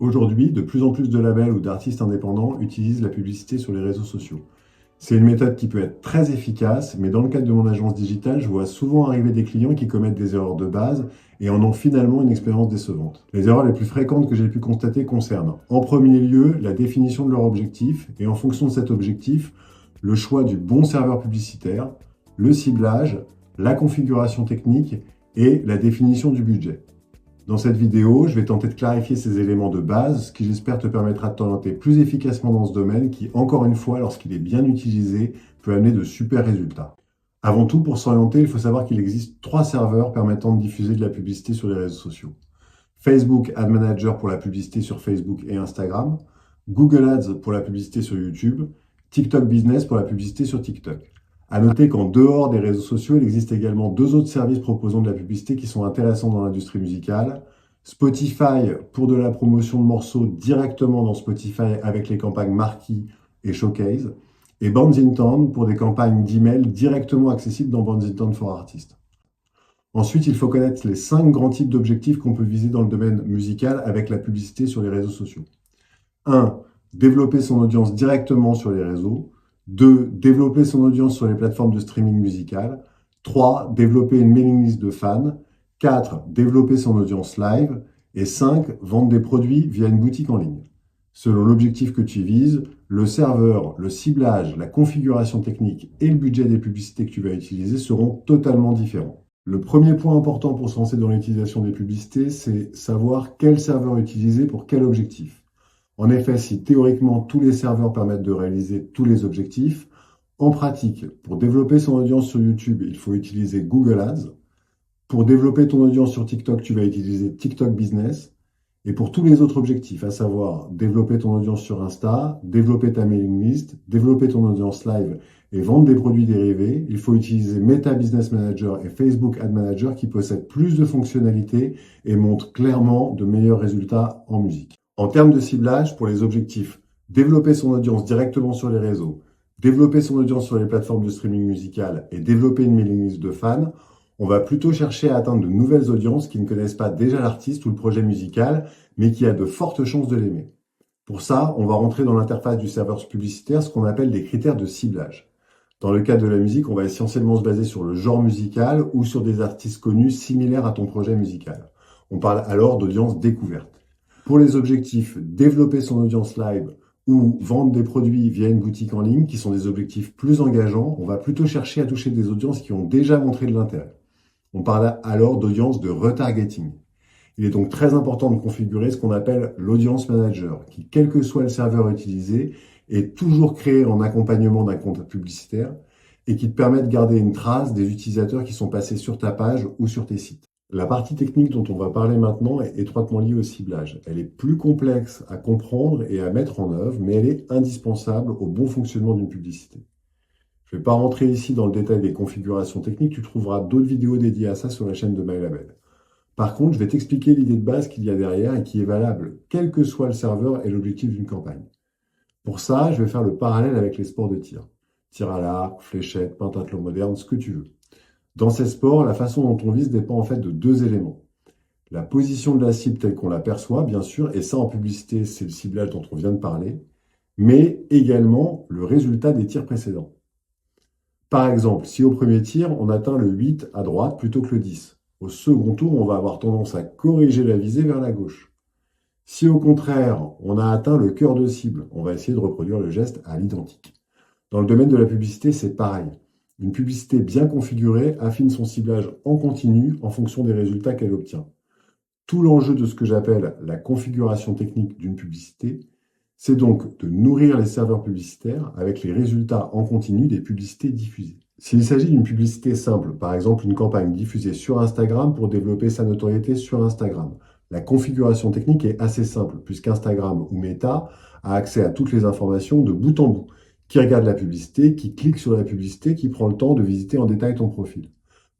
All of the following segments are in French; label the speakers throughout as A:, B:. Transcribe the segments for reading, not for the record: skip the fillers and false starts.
A: Aujourd'hui, de plus en plus de labels ou d'artistes indépendants utilisent la publicité sur les réseaux sociaux. C'est une méthode qui peut être très efficace, mais dans le cadre de mon agence digitale, je vois souvent arriver des clients qui commettent des erreurs de base et en ont finalement une expérience décevante. Les erreurs les plus fréquentes que j'ai pu constater concernent, en premier lieu, la définition de leur objectif et en fonction de cet objectif, le choix du bon serveur publicitaire, le ciblage, la configuration technique et la définition du budget. Dans cette vidéo, je vais tenter de clarifier ces éléments de base, ce qui j'espère te permettra de t'orienter plus efficacement dans ce domaine qui, encore une fois, lorsqu'il est bien utilisé, peut amener de super résultats. Avant tout, pour s'orienter, il faut savoir qu'il existe 3 serveurs permettant de diffuser de la publicité sur les réseaux sociaux. Facebook Ad Manager pour la publicité sur Facebook et Instagram, Google Ads pour la publicité sur YouTube, TikTok Business pour la publicité sur TikTok. À noter qu'en dehors des réseaux sociaux, il existe également 2 autres services proposant de la publicité qui sont intéressants dans l'industrie musicale. Spotify pour de la promotion de morceaux directement dans Spotify avec les campagnes Marquee et Showcase. Et Bands in Town pour des campagnes d'email directement accessibles dans Bands in Town for Artists. Ensuite, il faut connaître les 5 grands types d'objectifs qu'on peut viser dans le domaine musical avec la publicité sur les réseaux sociaux. 1. Développer son audience directement sur les réseaux. 2. Développer son audience sur les plateformes de streaming musical. 3. Développer une mailing list de fans. 4. Développer son audience live. Et 5. Vendre des produits via une boutique en ligne. Selon l'objectif que tu vises, le serveur, le ciblage, la configuration technique et le budget des publicités que tu vas utiliser seront totalement différents. Le premier point important pour se lancer dans l'utilisation des publicités, c'est savoir quel serveur utiliser pour quel objectif. En effet, si théoriquement tous les serveurs permettent de réaliser tous les objectifs, en pratique, pour développer son audience sur YouTube, il faut utiliser Google Ads. Pour développer ton audience sur TikTok, tu vas utiliser TikTok Business. Et pour tous les autres objectifs, à savoir développer ton audience sur Insta, développer ta mailing list, développer ton audience live et vendre des produits dérivés, il faut utiliser Meta Business Manager et Facebook Ad Manager qui possèdent plus de fonctionnalités et montrent clairement de meilleurs résultats en musique. En termes de ciblage, pour les objectifs, développer son audience directement sur les réseaux, développer son audience sur les plateformes de streaming musical et développer une mailing list de fans, on va plutôt chercher à atteindre de nouvelles audiences qui ne connaissent pas déjà l'artiste ou le projet musical, mais qui a de fortes chances de l'aimer. Pour ça, on va rentrer dans l'interface du serveur publicitaire ce qu'on appelle des critères de ciblage. Dans le cadre de la musique, on va essentiellement se baser sur le genre musical ou sur des artistes connus similaires à ton projet musical. On parle alors d'audience découverte. Pour les objectifs, développer son audience live ou vendre des produits via une boutique en ligne, qui sont des objectifs plus engageants, on va plutôt chercher à toucher des audiences qui ont déjà montré de l'intérêt. On parle alors d'audience de retargeting. Il est donc très important de configurer ce qu'on appelle l'audience manager, qui, quel que soit le serveur utilisé, est toujours créé en accompagnement d'un compte publicitaire et qui te permet de garder une trace des utilisateurs qui sont passés sur ta page ou sur tes sites. La partie technique dont on va parler maintenant est étroitement liée au ciblage. Elle est plus complexe à comprendre et à mettre en œuvre, mais elle est indispensable au bon fonctionnement d'une publicité. Je ne vais pas rentrer ici dans le détail des configurations techniques, tu trouveras d'autres vidéos dédiées à ça sur la chaîne de MyLabel. Par contre, je vais t'expliquer l'idée de base qu'il y a derrière et qui est valable, quel que soit le serveur et l'objectif d'une campagne. Pour ça, je vais faire le parallèle avec les sports de tir. Tir à l'arc, fléchette, pentathlon moderne, ce que tu veux. Dans ces sports, la façon dont on vise dépend en fait de 2 éléments. La position de la cible telle qu'on l'aperçoit, bien sûr, et ça en publicité, c'est le ciblage dont on vient de parler, mais également le résultat des tirs précédents. Par exemple, si au premier tir, on atteint le 8 à droite plutôt que le 10, au second tour, on va avoir tendance à corriger la visée vers la gauche. Si au contraire, on a atteint le cœur de cible, on va essayer de reproduire le geste à l'identique. Dans le domaine de la publicité, c'est pareil. Une publicité bien configurée affine son ciblage en continu en fonction des résultats qu'elle obtient. Tout l'enjeu de ce que j'appelle la configuration technique d'une publicité, c'est donc de nourrir les serveurs publicitaires avec les résultats en continu des publicités diffusées. S'il s'agit d'une publicité simple, par exemple une campagne diffusée sur Instagram pour développer sa notoriété sur Instagram, la configuration technique est assez simple puisqu'Instagram ou Meta a accès à toutes les informations de bout en bout. Qui regarde la publicité, qui clique sur la publicité, qui prend le temps de visiter en détail ton profil.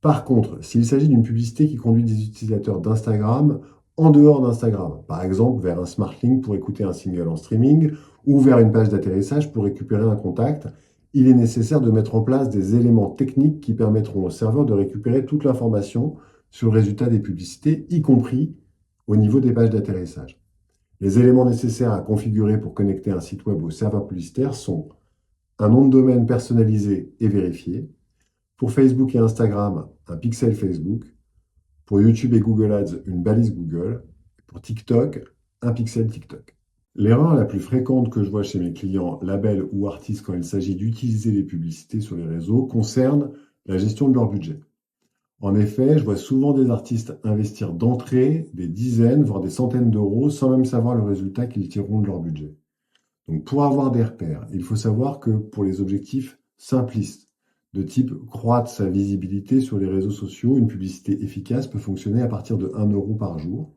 A: Par contre, s'il s'agit d'une publicité qui conduit des utilisateurs d'Instagram en dehors d'Instagram, par exemple vers un smart link pour écouter un single en streaming ou vers une page d'atterrissage pour récupérer un contact, il est nécessaire de mettre en place des éléments techniques qui permettront au serveur de récupérer toute l'information sur le résultat des publicités, y compris au niveau des pages d'atterrissage. Les éléments nécessaires à configurer pour connecter un site web au serveur publicitaire sont un nom de domaine personnalisé et vérifié, pour Facebook et Instagram, un pixel Facebook, pour YouTube et Google Ads, une balise Google, pour TikTok, un pixel TikTok. L'erreur la plus fréquente que je vois chez mes clients, labels ou artistes quand il s'agit d'utiliser les publicités sur les réseaux concerne la gestion de leur budget. En effet, je vois souvent des artistes investir d'entrée des dizaines, voire des centaines d'euros sans même savoir le résultat qu'ils tireront de leur budget. Donc pour avoir des repères, il faut savoir que pour les objectifs simplistes, de type croître sa visibilité sur les réseaux sociaux, une publicité efficace peut fonctionner à partir de 1 euro par jour.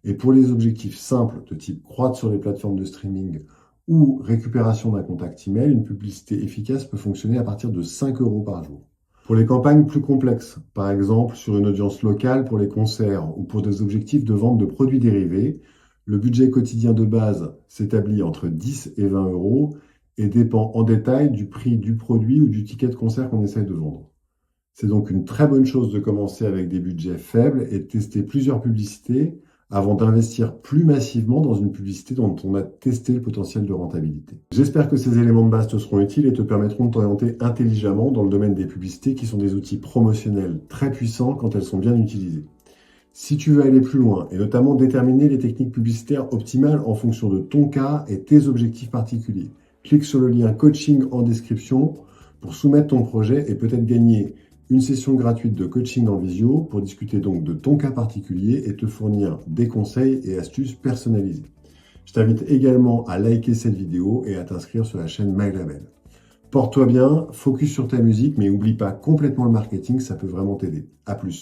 A: Et pour les objectifs simples, de type croître sur les plateformes de streaming ou récupération d'un contact email, une publicité efficace peut fonctionner à partir de 5 euros par jour. Pour les campagnes plus complexes, par exemple sur une audience locale pour les concerts ou pour des objectifs de vente de produits dérivés, le budget quotidien de base s'établit entre 10 et 20 euros et dépend en détail du prix du produit ou du ticket de concert qu'on essaye de vendre. C'est donc une très bonne chose de commencer avec des budgets faibles et de tester plusieurs publicités avant d'investir plus massivement dans une publicité dont on a testé le potentiel de rentabilité. J'espère que ces éléments de base te seront utiles et te permettront de t'orienter intelligemment dans le domaine des publicités qui sont des outils promotionnels très puissants quand elles sont bien utilisées. Si tu veux aller plus loin et notamment déterminer les techniques publicitaires optimales en fonction de ton cas et tes objectifs particuliers, clique sur le lien coaching en description pour soumettre ton projet et peut-être gagner une session gratuite de coaching en visio pour discuter donc de ton cas particulier et te fournir des conseils et astuces personnalisés. Je t'invite également à liker cette vidéo et à t'inscrire sur la chaîne MyLabel. Porte-toi bien, focus sur ta musique, mais oublie pas complètement le marketing, ça peut vraiment t'aider. À plus.